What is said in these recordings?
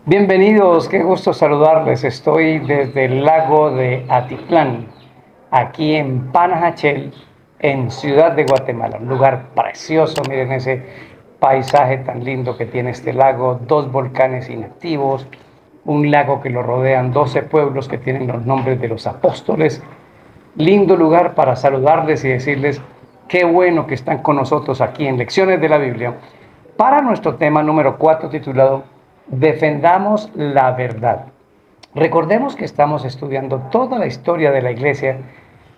Bienvenidos, qué gusto saludarles. Estoy desde el lago de Atitlán, aquí en Panajachel, en Ciudad de Guatemala. Un lugar precioso, miren ese paisaje tan lindo que tiene este lago, dos volcanes inactivos, un lago que lo rodean 12 pueblos que tienen los nombres de los apóstoles. Lindo lugar para saludarles y decirles qué bueno que están con nosotros aquí en Lecciones de la Biblia para nuestro tema número 4 titulado Defendamos la verdad. Recordemos que estamos estudiando toda la historia de la iglesia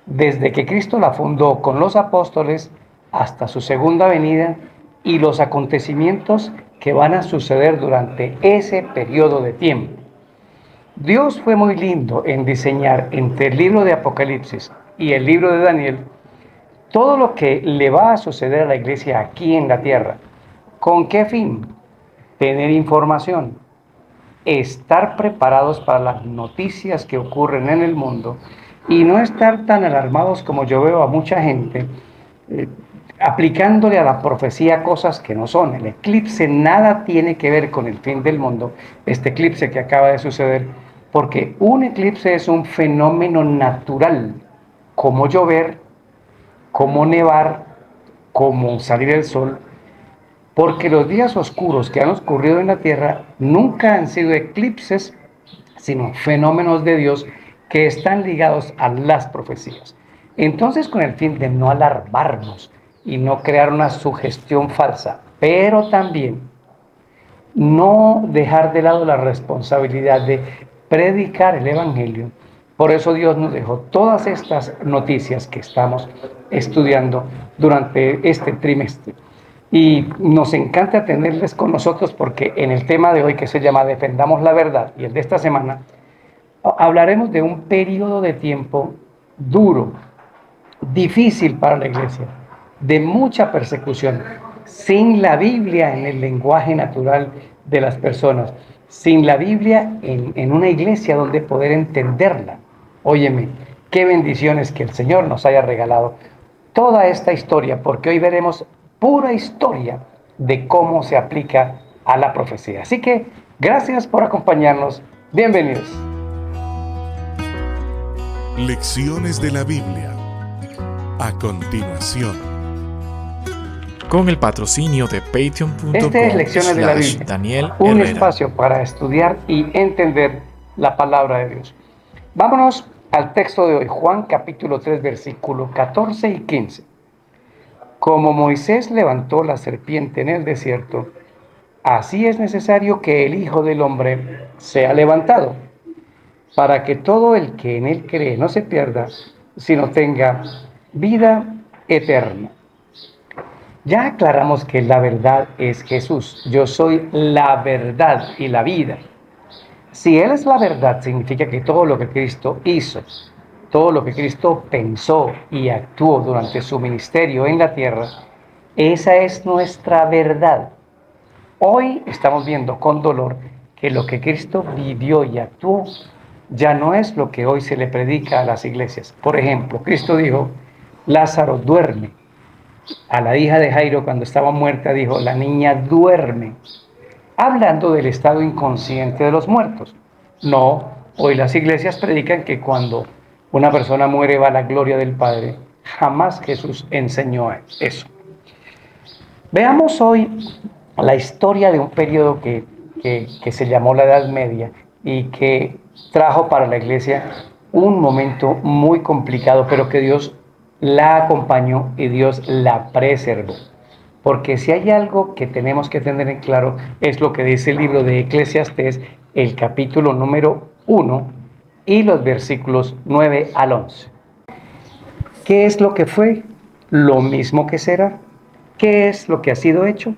desde que Cristo la fundó con los apóstoles hasta su segunda venida y los acontecimientos que van a suceder durante ese periodo de tiempo. Dios fue muy lindo en diseñar entre el libro de Apocalipsis y el libro de Daniel todo lo que le va a suceder a la iglesia aquí en la tierra. ¿Con qué fin? Tener información, estar preparados para las noticias que ocurren en el mundo y no estar tan alarmados como yo veo a mucha gente eh, aplicándole a la profecía cosas que no son. El eclipse nada tiene que ver con el fin del mundo, este eclipse que acaba de suceder, porque un eclipse es un fenómeno natural, como llover, como nevar, como salir el sol, porque los días oscuros que han ocurrido en la Tierra nunca han sido eclipses, sino fenómenos de Dios que están ligados a las profecías. Entonces, con el fin de no alarmarnos y no crear una sugestión falsa, pero también no dejar de lado la responsabilidad de predicar el Evangelio. Por eso Dios nos dejó todas estas noticias que estamos estudiando durante este trimestre. Y nos encanta tenerles con nosotros porque en el tema de hoy, que se llama Defendamos la Verdad, y el de esta semana, hablaremos de un periodo de tiempo duro, difícil para la iglesia, de mucha persecución, sin la Biblia en el lenguaje natural de las personas, sin la Biblia en una iglesia donde poder entenderla. Óyeme, qué bendiciones que el Señor nos haya regalado toda esta historia, porque hoy veremos pura historia de cómo se aplica a la profecía. Así que gracias por acompañarnos. Bienvenidos. Lecciones de la Biblia. A continuación. Con el patrocinio de Este es Lecciones de la Biblia, Daniel un Herrera. espacio para estudiar y entender la palabra de Dios. Vámonos al texto de hoy, Juan capítulo 3, versículos 14 y 15. Como Moisés levantó la serpiente en el desierto, así es necesario que el Hijo del Hombre sea levantado, para que todo el que en él cree no se pierda, sino tenga vida eterna. Ya aclaramos que la verdad es Jesús. Yo soy la verdad y la vida. Si Él es la verdad, significa que todo lo que Cristo hizo, todo lo que Cristo pensó y actuó durante su ministerio en la tierra, esa es nuestra verdad. Hoy estamos viendo con dolor que lo que Cristo vivió y actuó ya no es lo que hoy se le predica a las iglesias. Por ejemplo, Cristo dijo, Lázaro duerme. A la hija de Jairo, cuando estaba muerta, dijo, la niña duerme, hablando del estado inconsciente de los muertos. No, hoy las iglesias predican que cuando una persona muere va a la gloria del Padre. Jamás Jesús enseñó eso. Veamos hoy la historia de un periodo que se llamó la Edad Media y que trajo para la iglesia un momento muy complicado, pero que Dios la acompañó y Dios la preservó. Porque si hay algo que tenemos que tener en claro, es lo que dice el libro de Eclesiastés, el capítulo número 1 y los versículos 9 al 11. ¿Qué es lo que fue? Lo mismo que será. ¿Qué es lo que ha sido hecho?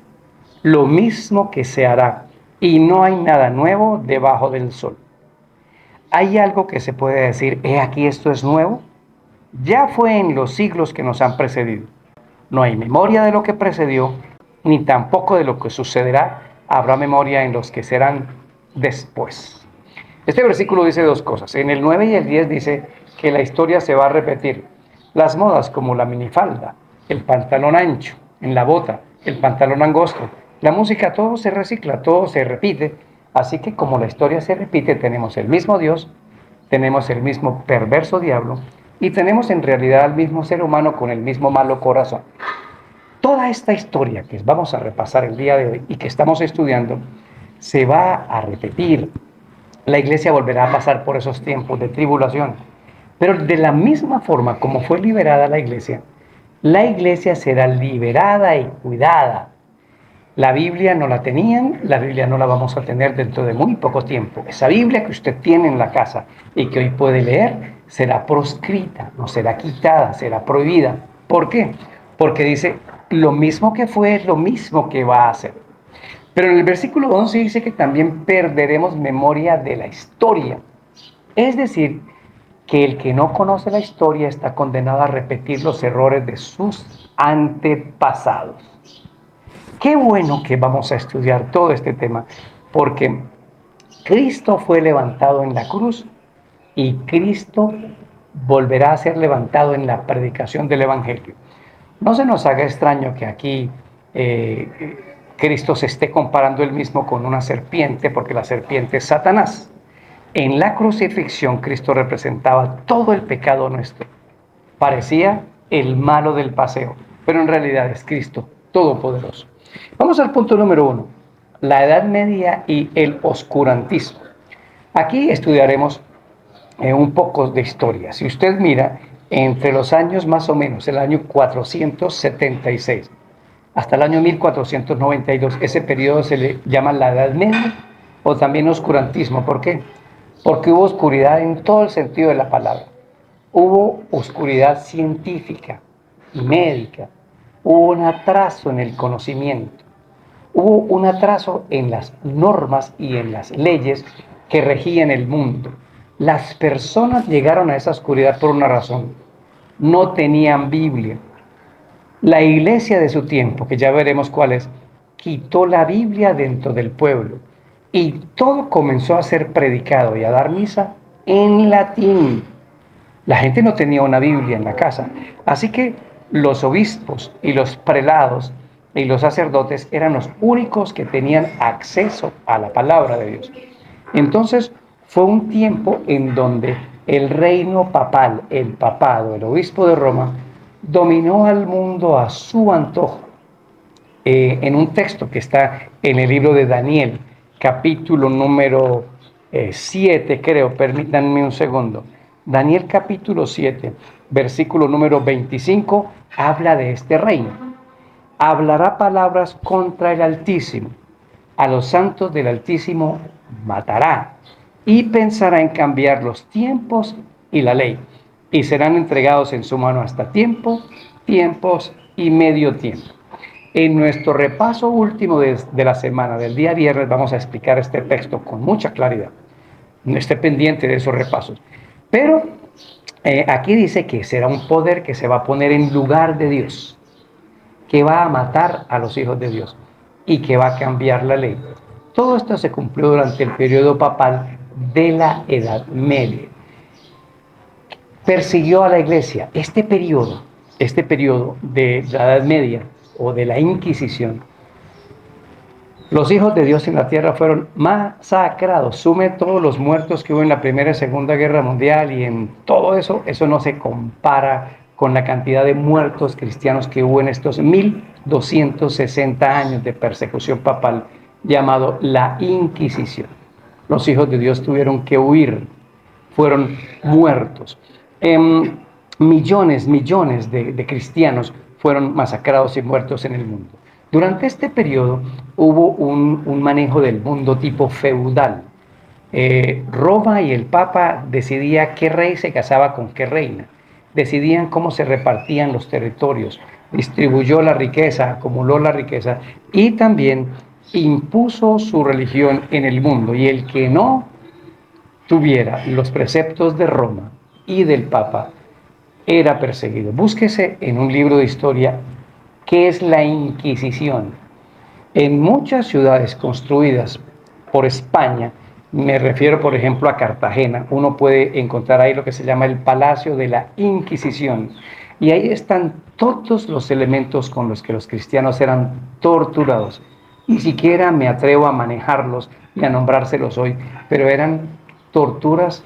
Lo mismo que se hará. Y no hay nada nuevo debajo del sol. ¿Hay algo que se puede decir, aquí esto es nuevo? Ya fue en los siglos que nos han precedido. No hay memoria de lo que precedió, ni tampoco de lo que sucederá. Habrá memoria en los que serán después. Este versículo dice dos cosas. En el 9 y el 10 dice que la historia se va a repetir. Las modas como la minifalda, el pantalón ancho, en la bota, el pantalón angosto, la música, todo se recicla, todo se repite Así que como la historia se repite, tenemos el mismo Dios, tenemos el mismo perverso diablo y tenemos en realidad al mismo ser humano con el mismo malo corazón. Toda esta historia que vamos a repasar el día de hoy y que estamos estudiando se va a repetir. La iglesia volverá a pasar por esos tiempos de tribulación. Pero de la misma forma como fue liberada la iglesia será liberada y cuidada. La Biblia no la tenían, la Biblia no la vamos a tener dentro de muy poco tiempo. Esa Biblia que usted tiene en la casa y que hoy puede leer será proscrita, no será quitada, será prohibida. ¿Por qué? Porque dice, lo mismo que fue es lo mismo que va a hacer. Pero en el versículo 11 dice que también perderemos memoria de la historia. Es decir, que el que no conoce la historia está condenado a repetir los errores de sus antepasados. Qué bueno que vamos a estudiar todo este tema, porque Cristo fue levantado en la cruz y Cristo volverá a ser levantado en la predicación del Evangelio. No se nos haga extraño que aquí Cristo se esté comparando él mismo con una serpiente, porque la serpiente es Satanás. En la crucifixión Cristo representaba todo el pecado nuestro. Parecía el malo del paseo, pero en realidad es Cristo todopoderoso. Vamos al punto número 1, la Edad Media y el oscurantismo. Aquí estudiaremos un poco de historia. Si usted mira, entre los años más o menos, el año 476 hasta el año 1492, ese periodo se le llama la Edad Media o también oscurantismo. ¿Por qué? Porque hubo oscuridad en todo el sentido de la palabra. Hubo oscuridad científica y médica, hubo un atraso en el conocimiento, hubo un atraso en las normas y en las leyes que regían el mundo. Las personas llegaron a esa oscuridad por una razón: no tenían Biblia. La iglesia de su tiempo, que ya veremos cuál es, quitó la Biblia dentro del pueblo y todo comenzó a ser predicado y a dar misa en latín. La gente no tenía una Biblia en la casa, así que los obispos y los prelados y los sacerdotes eran los únicos que tenían acceso a la palabra de Dios. Entonces fue un tiempo en donde el reino papal, el papado, el obispo de Roma, dominó al mundo a su antojo. En un texto que está en el libro de Daniel, capítulo número 7, creo, permítanme un segundo. Daniel capítulo 7, versículo número 25, habla de este reino. Hablará palabras contra el Altísimo, a los santos del Altísimo matará, y pensará en cambiar los tiempos y la ley, y serán entregados en su mano hasta tiempos y medio tiempo. En nuestro repaso último de la semana, del día viernes, vamos a explicar este texto con mucha claridad. No esté pendiente de esos repasos. Pero aquí dice que será un poder que se va a poner en lugar de Dios, que va a matar a los hijos de Dios y que va a cambiar la ley. Todo esto se cumplió durante el periodo papal de la Edad Media. Persiguió a la iglesia. Este periodo de la Edad Media o de la Inquisición, los hijos de Dios en la tierra fueron masacrados. Sume todos los muertos que hubo en la Primera y Segunda Guerra Mundial y en todo eso, eso no se compara con la cantidad de muertos cristianos que hubo en estos 1260 años de persecución papal llamado la Inquisición. Los hijos de Dios tuvieron que huir, fueron muertos. Millones de cristianos fueron masacrados y muertos en el mundo. Durante este periodo hubo un manejo del mundo tipo feudal. Roma y el Papa decidían qué rey se casaba con qué reina. Decidían cómo se repartían los territorios. Distribuyó la riqueza, acumuló la riqueza y también impuso su religión en el mundo. Y el que no tuviera los preceptos de Roma y del Papa era perseguido. Búsquese en un libro de historia qué es la Inquisición. En muchas ciudades construidas por España, me refiero por ejemplo a Cartagena, uno puede encontrar ahí lo que se llama el Palacio de la Inquisición. Y ahí están todos los elementos con los que los cristianos eran torturados. Ni siquiera me atrevo a manejarlos y a nombrárselos hoy, pero eran torturas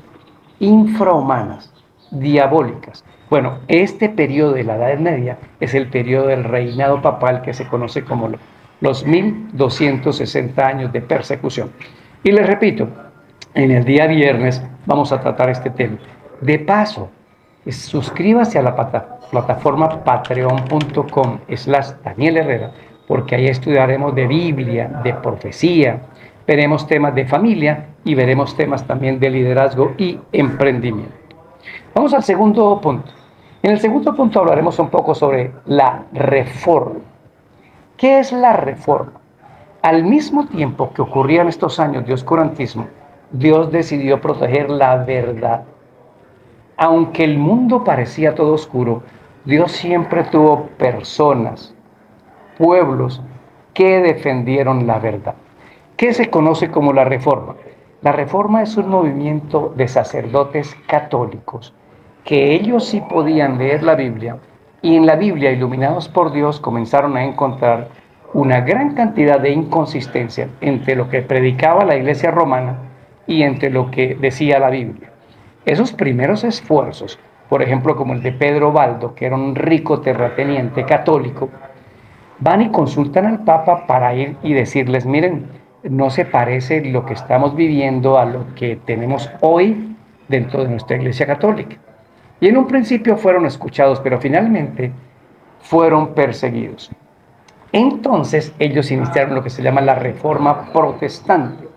infrahumanas, diabólicas. Bueno, este periodo de la Edad Media es el periodo del reinado papal que se conoce como los 1260 años de persecución. Y les repito, en el día viernes vamos a tratar este tema. De paso, suscríbase a la plataforma patreon.com/Daniel Herrera, porque ahí estudiaremos de Biblia, de profecía, veremos temas de familia y veremos temas también de liderazgo y emprendimiento. Vamos al segundo punto. En el segundo punto hablaremos un poco sobre la reforma. ¿Qué es la reforma? Al mismo tiempo que ocurrían estos años de oscurantismo, Dios decidió proteger la verdad. Aunque el mundo parecía todo oscuro, Dios siempre tuvo personas, pueblos que defendieron la verdad. ¿Qué se conoce como la Reforma? La Reforma es un movimiento de sacerdotes católicos que ellos sí podían leer la Biblia y en la Biblia, iluminados por Dios, comenzaron a encontrar una gran cantidad de inconsistencia entre lo que predicaba la Iglesia romana y entre lo que decía la Biblia. Esos primeros esfuerzos, por ejemplo, como el de Pedro Baldo, que era un rico terrateniente católico, van y consultan al Papa para ir y decirles, miren, no se parece lo que estamos viviendo a lo que tenemos hoy dentro de nuestra Iglesia Católica. Y en un principio fueron escuchados, pero finalmente fueron perseguidos. Entonces ellos iniciaron lo que se llama la Reforma Protestante.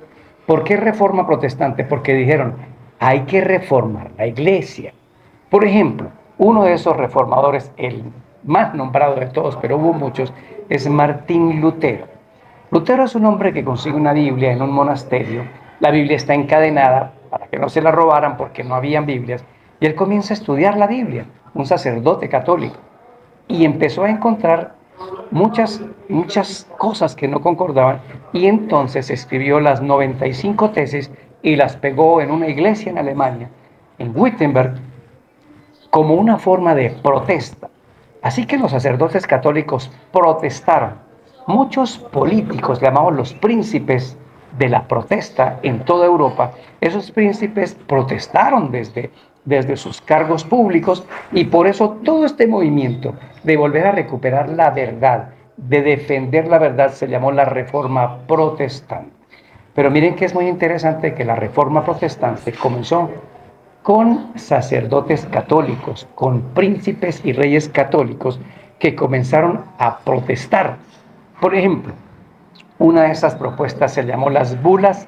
¿Por qué Reforma Protestante? Porque dijeron, hay que reformar la Iglesia. Por ejemplo, uno de esos reformadores, el más nombrado de todos, pero hubo muchos, es Martín Lutero. Lutero es un hombre que consigue una Biblia en un monasterio. La Biblia está encadenada para que no se la robaran porque no habían Biblias. Y él comienza a estudiar la Biblia, un sacerdote católico. Y empezó a encontrar muchas cosas que no concordaban. Y entonces escribió las 95 tesis y las pegó en una iglesia en Alemania, en Wittenberg, como una forma de protesta. Así que los sacerdotes católicos protestaron. Muchos políticos, llamados los príncipes de la protesta en toda Europa, esos príncipes protestaron desde sus cargos públicos y por eso todo este movimiento de volver a recuperar la verdad, de defender la verdad, se llamó la Reforma Protestante. Pero miren que es muy interesante que la Reforma Protestante comenzó con sacerdotes católicos, con príncipes y reyes católicos que comenzaron a protestar. Por ejemplo, una de esas propuestas se llamó las bulas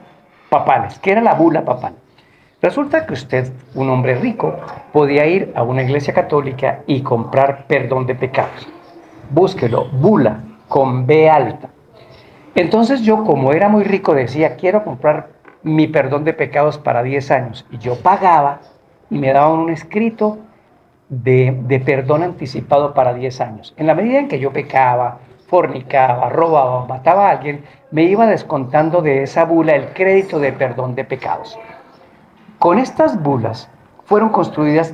papales. ¿Qué era la bula papal? Resulta que usted, un hombre rico, podía ir a una iglesia católica y comprar perdón de pecados. Búsquelo, bula, con B alta. Entonces yo, como era muy rico, decía, quiero comprar mi perdón de pecados para 10 años. Y yo pagaba y me daban un escrito de perdón anticipado para 10 años. En la medida en que yo pecaba, fornicaba, robaba, mataba a alguien, me iba descontando de esa bula el crédito de perdón de pecados. Con estas bulas fueron construidas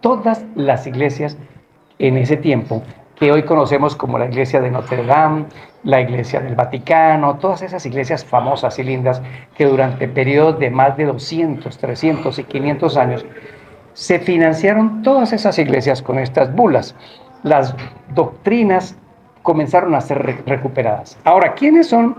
todas las iglesias en ese tiempo, que hoy conocemos como la iglesia de Notre Dame, la iglesia del Vaticano, todas esas iglesias famosas y lindas que durante periodos de más de 200, 300 y 500 años se financiaron todas esas iglesias con estas bulas. Las doctrinas comenzaron a ser recuperadas. Ahora, ¿quiénes son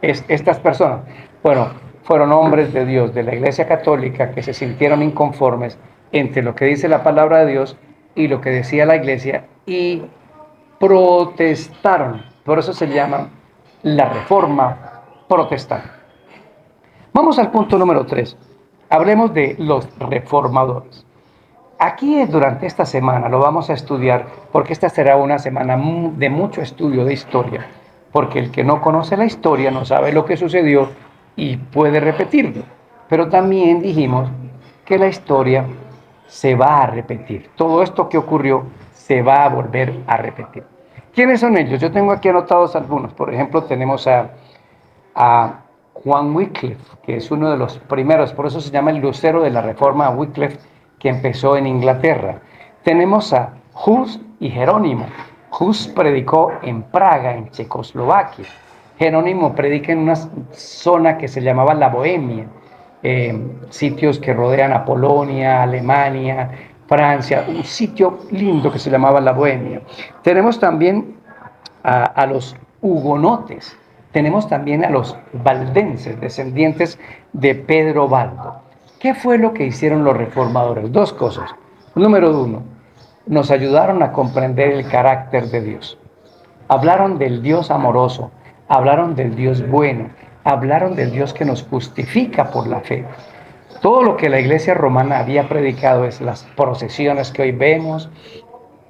estas personas? Bueno, fueron hombres de Dios, de la Iglesia Católica, que se sintieron inconformes entre lo que dice la palabra de Dios y lo que decía la Iglesia y protestaron. Por eso se llama la Reforma Protestante. Vamos al punto número 3. Hablemos de los reformadores. Aquí durante esta semana lo vamos a estudiar porque esta será una semana de mucho estudio de historia, porque el que no conoce la historia no sabe lo que sucedió y puede repetirlo. Pero también dijimos que la historia se va a repetir. Todo esto que ocurrió se va a volver a repetir. ¿Quiénes son ellos? Yo tengo aquí anotados algunos. Por ejemplo, tenemos a Juan Wycliffe, que es uno de los primeros, por eso se llama el lucero de la Reforma Wycliffe, que empezó en Inglaterra. Tenemos a Hus y Jerónimo. Hus predicó en Praga, en Checoslovaquia. Jerónimo predica en una zona que se llamaba la Bohemia, sitios que rodean a Polonia, Alemania, Francia, un sitio lindo que se llamaba la Bohemia. Tenemos también a los hugonotes, tenemos también a los valdenses, descendientes de Pedro Baldo. ¿Qué fue lo que hicieron los reformadores? Dos cosas. Número uno, nos ayudaron a comprender el carácter de Dios. Hablaron del Dios amoroso, hablaron del Dios bueno, hablaron del Dios que nos justifica por la fe. Todo lo que la iglesia romana había predicado es las procesiones que hoy vemos,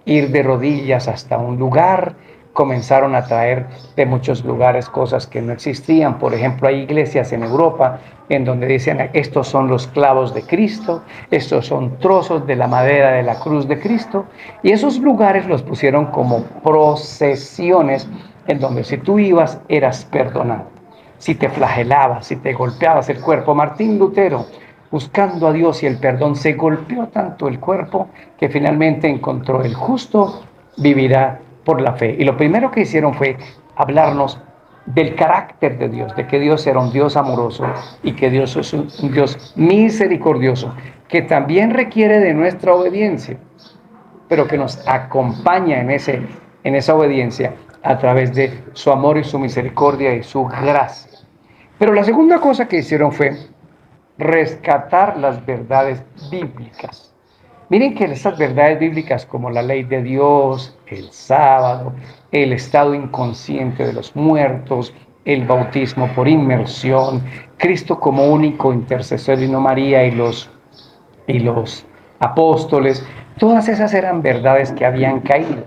ir de rodillas hasta un lugar. Comenzaron a traer de muchos lugares cosas que no existían. Por ejemplo, hay iglesias en Europa en donde dicen: estos son los clavos de Cristo, estos son trozos de la madera de la cruz de Cristo, y esos lugares los pusieron como procesiones en donde si tú ibas eras perdonado, si te flagelabas, si te golpeabas el cuerpo. Martín Lutero, buscando a Dios y el perdón, se golpeó tanto el cuerpo que finalmente encontró: el justo vivirá por la fe. Y lo primero que hicieron fue hablarnos del carácter de Dios, de que Dios era un Dios amoroso y que Dios es un Dios misericordioso, que también requiere de nuestra obediencia, pero que nos acompaña en esa obediencia a través de su amor y su misericordia y su gracia. Pero la segunda cosa que hicieron fue rescatar las verdades bíblicas. Miren que esas verdades bíblicas, como la ley de Dios, el sábado, el estado inconsciente de los muertos, el bautismo por inmersión, Cristo como único intercesor y no María y los apóstoles, todas esas eran verdades que habían caído.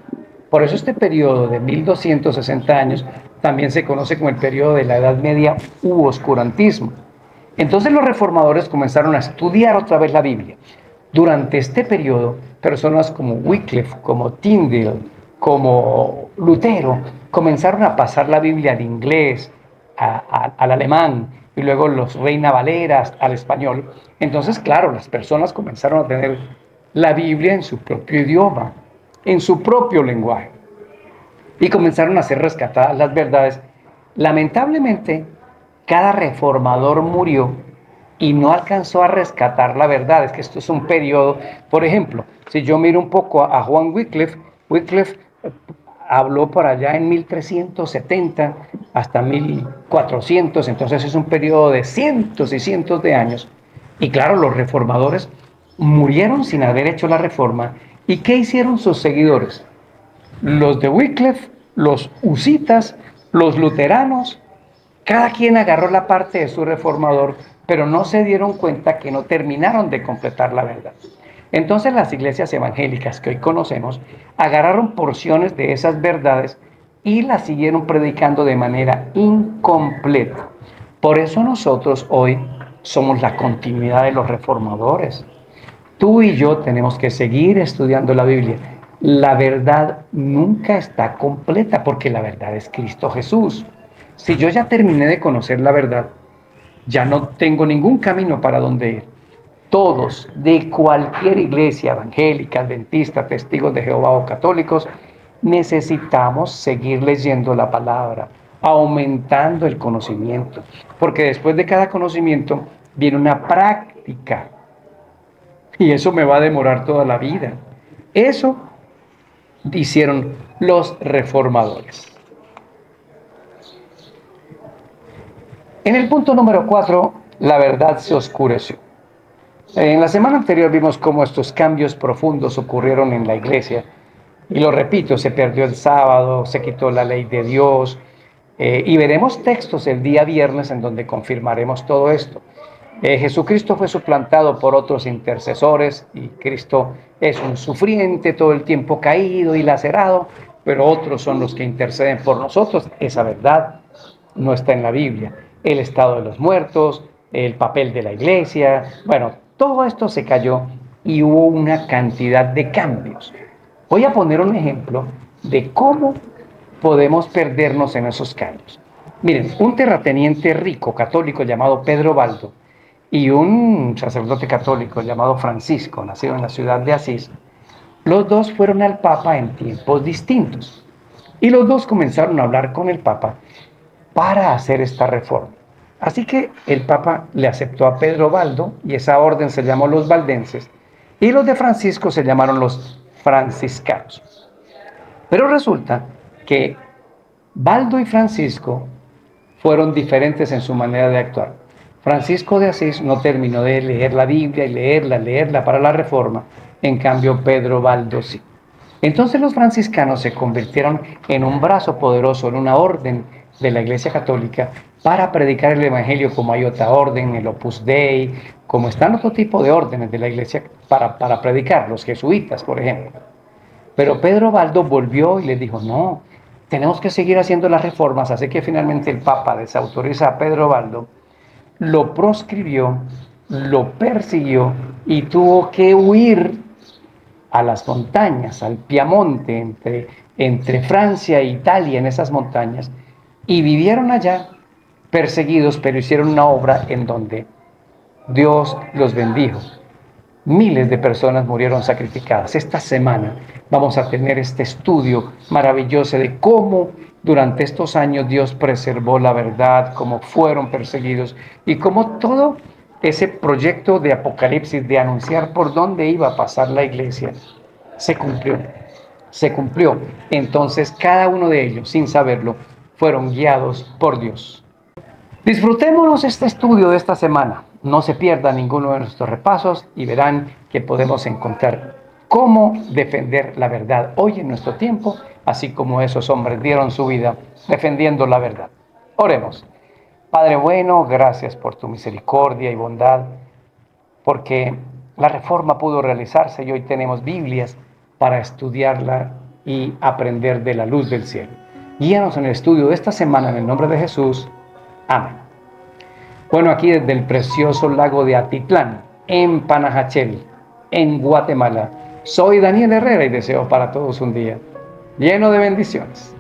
Por eso este periodo de 1260 años también se conoce como el periodo de la Edad Media u oscurantismo. Entonces los reformadores comenzaron a estudiar otra vez la Biblia. Durante este periodo, personas como Wycliffe, como Tyndale, como Lutero, comenzaron a pasar la Biblia al inglés, al alemán, y luego los Reina Valeras al español. Entonces, claro, las personas comenzaron a tener la Biblia en su propio idioma, en su propio lenguaje, y comenzaron a ser rescatadas las verdades. Lamentablemente, cada reformador murió y no alcanzó a rescatar la verdad. Es que esto es un periodo. Por ejemplo, si yo miro un poco a Juan Wycliffe, Wycliffe habló por allá en 1370 hasta 1400, entonces es un periodo de cientos y cientos de años. Y claro, los reformadores murieron sin haber hecho la reforma. ¿Y qué hicieron sus seguidores? Los de Wycliffe, los husitas, los luteranos, cada quien agarró la parte de su reformador, pero no se dieron cuenta que no terminaron de completar la verdad. Entonces las iglesias evangélicas que hoy conocemos agarraron porciones de esas verdades y las siguieron predicando de manera incompleta. Por eso nosotros hoy somos la continuidad de los reformadores. Tú y yo tenemos que seguir estudiando la Biblia. La verdad nunca está completa porque la verdad es Cristo Jesús. Si yo ya terminé de conocer la verdad, ya no tengo ningún camino para dónde ir. Todos, de cualquier iglesia evangélica, adventista, testigos de Jehová o católicos, necesitamos seguir leyendo la palabra, aumentando el conocimiento, porque después de cada conocimiento viene una práctica, y eso me va a demorar toda la vida. Eso hicieron los reformadores. En el punto número 4, la verdad se oscureció. En la semana anterior vimos cómo estos cambios profundos ocurrieron en la iglesia. Y lo repito, se perdió el sábado, se quitó la ley de Dios. Y veremos textos el día viernes en donde confirmaremos todo esto. Jesucristo fue suplantado por otros intercesores y Cristo es un sufriente todo el tiempo caído y lacerado, pero otros son los que interceden por nosotros. Esa verdad no está en la Biblia. El estado de los muertos, el papel de la iglesia, bueno, todo esto se cayó y hubo una cantidad de cambios. Voy a poner un ejemplo de cómo podemos perdernos en esos cambios. Miren, un terrateniente rico católico llamado Pedro Baldo y un sacerdote católico llamado Francisco, nacido en la ciudad de Asís, los dos fueron al Papa en tiempos distintos. Y los dos comenzaron a hablar con el Papa para hacer esta reforma. Así que el Papa le aceptó a Pedro Baldo y esa orden se llamó los valdenses y los de Francisco se llamaron los franciscanos. Pero resulta que Baldo y Francisco fueron diferentes en su manera de actuar. Francisco de Asís no terminó de leer la Biblia y leerla para la reforma, en cambio Pedro Baldo sí. Entonces los franciscanos se convirtieron en un brazo poderoso, en una orden de la Iglesia Católica para predicar el Evangelio, como hay otra orden, el Opus Dei, como están otro tipo de órdenes de la Iglesia para predicar, los jesuitas, por ejemplo. Pero Pedro Baldo volvió y les dijo, no, tenemos que seguir haciendo las reformas, así que finalmente el Papa desautoriza a Pedro Baldo, lo proscribió, lo persiguió y tuvo que huir a las montañas, al Piamonte, entre Francia e Italia, en esas montañas, y vivieron allá perseguidos, pero hicieron una obra en donde Dios los bendijo. Miles de personas murieron sacrificadas. Esta semana vamos a tener este estudio maravilloso de cómo durante estos años Dios preservó la verdad, cómo fueron perseguidos y cómo todo ese proyecto de Apocalipsis, de anunciar por dónde iba a pasar la iglesia, se cumplió. Se cumplió. Entonces cada uno de ellos, sin saberlo, fueron guiados por Dios. Disfrutémonos este estudio de esta semana. No se pierda ninguno de nuestros repasos y verán que podemos encontrar cómo defender la verdad hoy en nuestro tiempo, así como esos hombres dieron su vida defendiendo la verdad. Oremos. Padre bueno, gracias por tu misericordia y bondad, porque la reforma pudo realizarse y hoy tenemos Biblias para estudiarla y aprender de la luz del cielo. Guíanos en el estudio de esta semana en el nombre de Jesús. Amén. Bueno, aquí desde el precioso lago de Atitlán, en Panajachel, en Guatemala, soy Daniel Herrera y deseo para todos un día lleno de bendiciones.